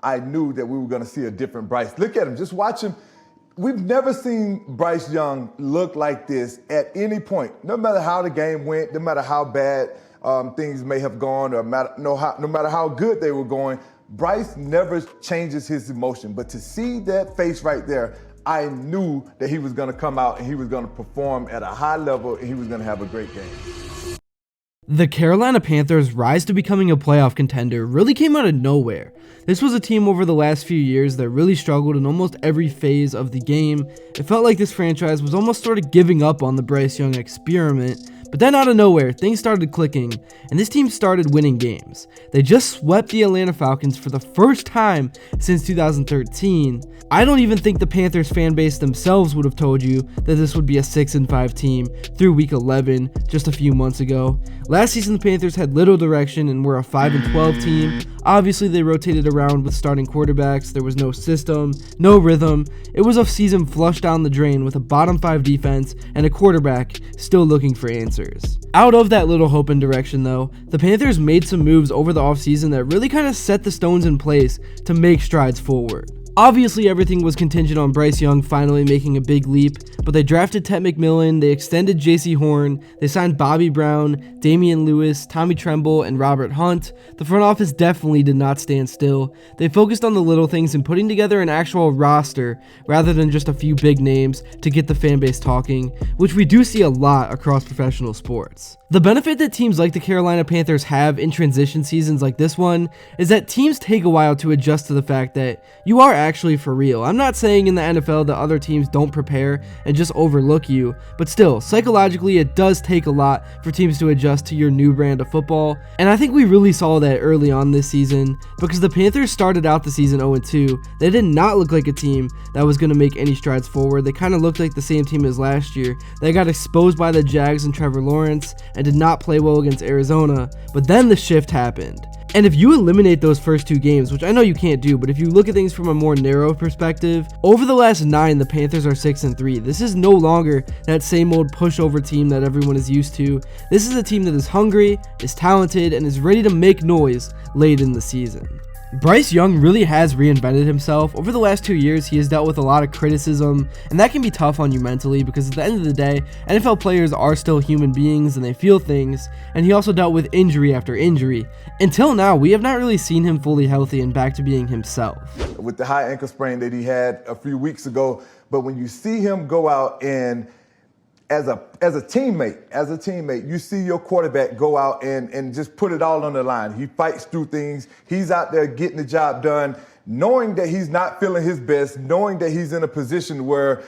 I knew that we were going to see a different Bryce. Look at him. Just watch him. We've never seen Bryce Young look like this at any point. No matter how the game went, no matter how bad things may have gone, or no matter how good they were going, Bryce never changes his emotion. But to see that face right there, I knew that he was going to come out and he was going to perform at a high level and he was going to have a great game. The Carolina Panthers' rise to becoming a playoff contender really came out of nowhere. This was a team over the last few years that really struggled in almost every phase of the game. It felt like this franchise was almost sort of giving up on the Bryce Young experiment, but then out of nowhere, things started clicking, and this team started winning games. They just swept the Atlanta Falcons for the first time since 2013. I don't even think the Panthers fan base themselves would have told you that this would be a 6-5 team through week 11 just a few months ago. Last season, the Panthers had little direction and were a 5-12 team. Obviously, they rotated around with starting quarterbacks. There was no system, no rhythm. It was a season flushed down the drain with a bottom 5 defense and a quarterback still looking for answers. Out of that little hope and direction, though, the Panthers made some moves over the offseason that really kind of set the stones in place to make strides forward. Obviously, everything was contingent on Bryce Young finally making a big leap, but they drafted Ted McMillan, they extended J.C. Horn, they signed Bobby Brown, Damian Lewis, Tommy Tremble, and Robert Hunt. The front office definitely did not stand still. They focused on the little things and putting together an actual roster rather than just a few big names to get the fan base talking, which we do see a lot across professional sports. The benefit that teams like the Carolina Panthers have in transition seasons like this one is that teams take a while to adjust to the fact that you are actually for real. I'm not saying in the NFL that other teams don't prepare and just overlook you, but still, psychologically it does take a lot for teams to adjust to your new brand of football, and I think we really saw that early on this season because the Panthers started out the season 0-2. They did not look like a team that was going to make any strides forward. They kind of looked like the same team as last year. They got exposed by the Jags and Trevor Lawrence and did not play well against Arizona, but then the shift happened. And if you eliminate those first 2 games, which I know you can't do, but if you look at things from a more narrow perspective, over the last 9, the Panthers are 6-3. This is no longer that same old pushover team that everyone is used to. This is a team that is hungry, is talented, and is ready to make noise late in the season. Bryce Young really has reinvented himself. Over the last 2 years, he has dealt with a lot of criticism, and that can be tough on you mentally because at the end of the day, NFL players are still human beings and they feel things, and he also dealt with injury after injury. Until now, we have not really seen him fully healthy and back to being himself. With the high ankle sprain that he had a few weeks ago, but when you see him go out and as a teammate, you see your quarterback go out and just put it all on the line. He fights through things. He's out there getting the job done, knowing that he's not feeling his best, knowing that he's in a position where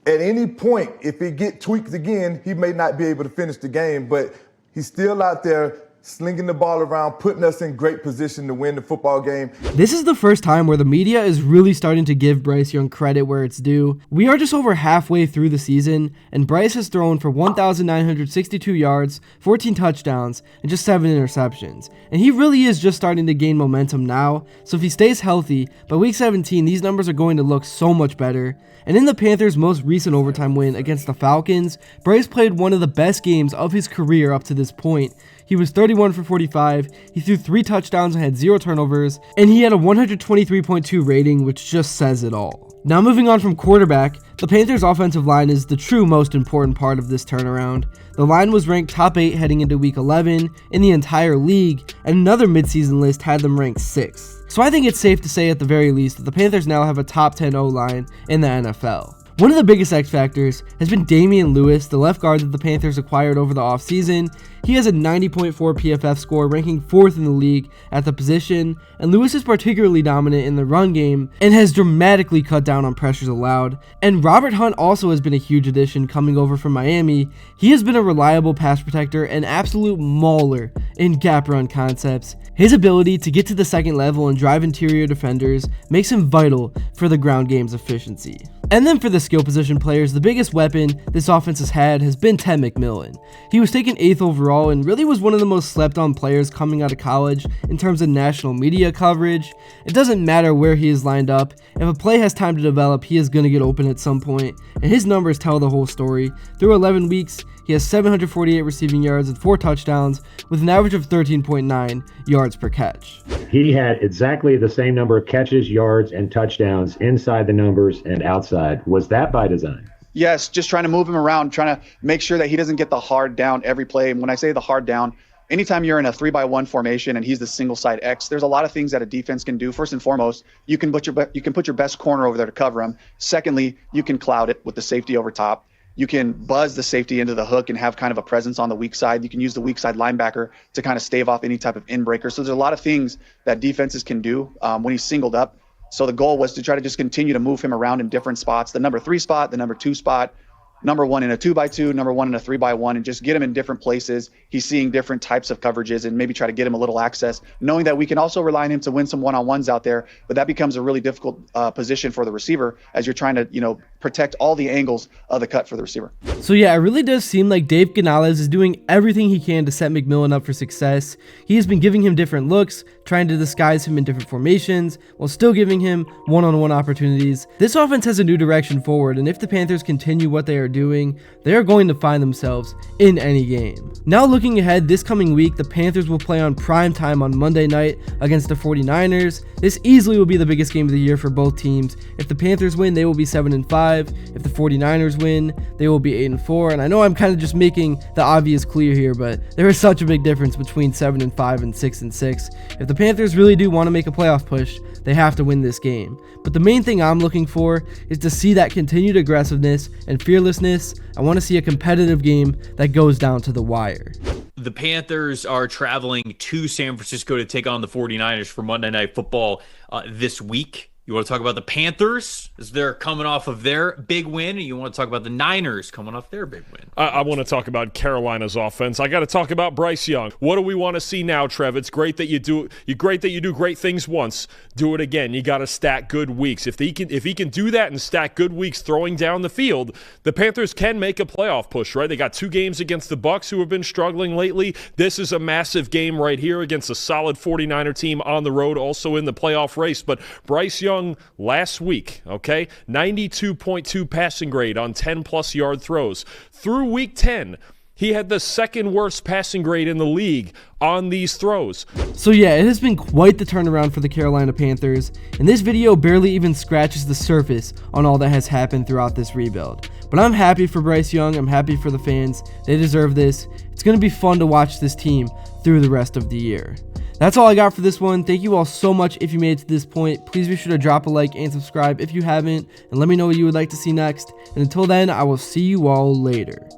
at any point, if it get tweaked again, he may not be able to finish the game, but he's still out there slinging the ball around, putting us in great position to win the football game. This is the first time where the media is really starting to give Bryce Young credit where it's due. We are just over halfway through the season, and Bryce has thrown for 1,962 yards, 14 touchdowns, and just 7 interceptions. And he really is just starting to gain momentum now, so if he stays healthy, by week 17, these numbers are going to look so much better. And in the Panthers' most recent overtime win against the Falcons, Bryce played one of the best games of his career up to this point. He was 31 for 45, he threw 3 touchdowns and had 0 turnovers, and he had a 123.2 rating, which just says it all. Now moving on from quarterback, the Panthers' offensive line is the true most important part of this turnaround. The line was ranked top 8 heading into week 11 in the entire league, and another midseason list had them ranked 6th. So I think it's safe to say at the very least that the Panthers now have a top 10 O-line in the NFL. One of the biggest X factors has been Damian Lewis, the left guard that the Panthers acquired over the offseason. He has a 90.4 PFF score, ranking 4th in the league at the position, and Lewis is particularly dominant in the run game and has dramatically cut down on pressures allowed. And Robert Hunt also has been a huge addition coming over from Miami. He has been a reliable pass protector and absolute mauler in gap run concepts. His ability to get to the second level and drive interior defenders makes him vital for the ground game's efficiency. And then for the skill position players, the biggest weapon this offense has been Ted McMillan. He was taken 8th overall and really was one of the most slept on players coming out of college in terms of national media coverage. It doesn't matter where he is lined up. If a play has time to develop, he is going to get open at some point, and his numbers tell the whole story. Through 11 weeks, He has 748 receiving yards and 4 touchdowns with an average of 13.9 yards per catch. He had exactly the same number of catches, yards, and touchdowns inside the numbers and outside. Was that by design? Yes, just trying to move him around, trying to make sure that he doesn't get the hard down every play. And when I say the hard down, anytime you're in a 3-by-1 formation and he's the single side X, there's a lot of things that a defense can do. First and foremost, you can put your best corner over there to cover him. Secondly, you can cloud it with the safety over top. You can buzz the safety into the hook and have kind of a presence on the weak side. You can use the weak side linebacker to kind of stave off any type of in-breaker. So there's a lot of things that defenses can do when he's singled up. So the goal was to try to just continue to move him around in different spots, the number 3 spot, the number 2 spot, number 1 in a 2-by-2, number 1 in a 3-by-1, and just get him in different places. He's seeing different types of coverages and maybe try to get him a little access, knowing that we can also rely on him to win some one-on-ones out there, but that becomes a really difficult position for the receiver as you're trying to, protect all the angles of the cut for the receiver. So yeah, it really does seem like Dave Canales is doing everything he can to set McMillan up for success. He has been giving him different looks, trying to disguise him in different formations, while still giving him one-on-one opportunities. This offense has a new direction forward, and if the Panthers continue what they are doing, they are going to find themselves in any game. Now looking ahead, this coming week, the Panthers will play on prime time on Monday night against the 49ers. This easily will be the biggest game of the year for both teams. If the Panthers win, they will be 7-5. If the 49ers win, they will be 8-4. And I know I'm kind of just making the obvious clear here, but there is such a big difference between 7-5 and 6-6. If the Panthers really do want to make a playoff push, they have to win this game. But the main thing I'm looking for is to see that continued aggressiveness and fearlessness. I want to see a competitive game that goes down to the wire. The Panthers are traveling to San Francisco to take on the 49ers for Monday Night Football this week. You want to talk about the Panthers as they're coming off of their big win, and you want to talk about the Niners coming off their big win? I want to talk about Carolina's offense. I got to talk about Bryce Young. What do we want to see now, Trev? It's great that you do. Great that you do great things once. Do it again. You got to stack good weeks. If he can do that and stack good weeks throwing down the field, the Panthers can make a playoff push. Right? They got 2 games against the Bucs, who have been struggling lately. This is a massive game right here against a solid 49er team on the road, also in the playoff race. But Bryce Young last week, 92.2 passing grade on 10-plus yard throws. Through week 10, he had the 2nd worst passing grade in the league on these throws. So yeah, it has been quite the turnaround for the Carolina Panthers, and this video barely even scratches the surface on all that has happened throughout this rebuild. But I'm happy for Bryce Young, I'm happy for the fans, they deserve this. It's going to be fun to watch this team through the rest of the year. That's all I got for this one. Thank you all so much if you made it to this point. Please be sure to drop a like and subscribe if you haven't, and let me know what you would like to see next. And until then, I will see you all later.